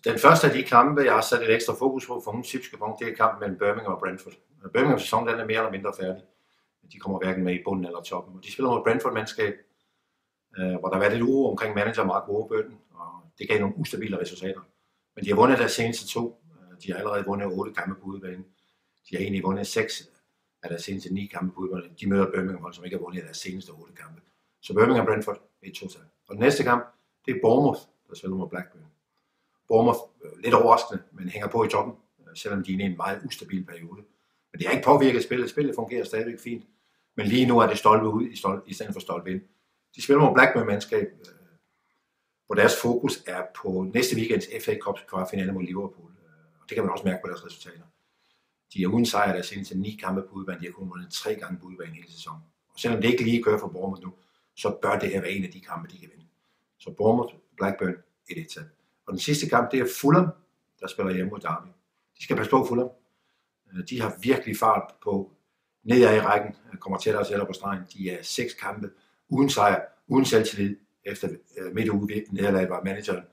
Den første af de kampe, jeg har sat et ekstra fokus på for nogle tipske punkt, det er kampen mellem Birmingham og Brentford. Birminghams sæson den er mere eller mindre færdig. De kommer hverken med i bunden eller toppen. Og de spiller mod Brentford-mandskab, hvor der har været lidt uro omkring manager Mark Warburton, og det gav nogle ustabile resultater. Men de har vundet deres seneste 2. De har allerede vundet 8 kampe på udebane. De har egentlig vundet 6 af deres seneste 9 kampe på udebane. De møder Birmingham, som ikke har vundet deres seneste 8 kampe. Så Birmingham Brentford 1-2. Og den næste kamp, det er Bournemouth, der spiller mod Blackburn. Bournemouth lidt overraskende, men hænger på i toppen, selvom de er i en meget ustabil periode. Men det har ikke påvirket spillet. Spillet fungerer stadigvæk fint. Men lige nu er det stolpe ud i stedet for stolpe ind. De spiller mod Blackburn-mandskab, hvor deres fokus er på næste weekends FA Cup kvartfinale mod Liverpool. Og det kan man også mærke på deres resultater. De er uden sejr deres seneste 9 kampe på udebane. De har kun vundet 3 gange på udebane hele sæsonen. Og selvom det ikke lige kører for Bournemouth nu, så bør det her være en af de kampe, de kan vinde. Så Bournemouth, Blackburn, 1-1. Og den sidste kamp, det er Fulham, der spiller hjemme mod Derby. De skal passe på Fulham. De har virkelig fart på nedad i rækken, kommer tættere og tættere på stregen. De er 6 kampe uden sejr, uden selvtillid. Efter midtuge nederlaget var manageren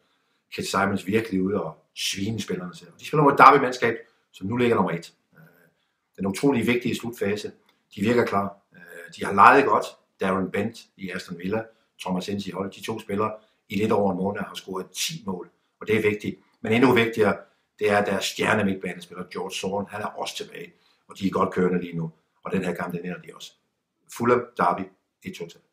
Kit Simons virkelig ude og svine spillerne til. De spiller mod Derby-mandskab, som nu ligger nummer 1. Den utrolig vigtige slutfase. De virker klar. De har leget godt. Darren Bent i Aston Villa, Thomas Ince i hold. De 2 spillere i lidt over en måned har scoret 10 mål. Og det er vigtigt. Men endnu vigtigere, det er deres stjerne midtbanespiller George Sorn. Han er også tilbage. Og de er godt kørende lige nu. Og den her kamp, den ender de også. Fulham, Derby, 1-2.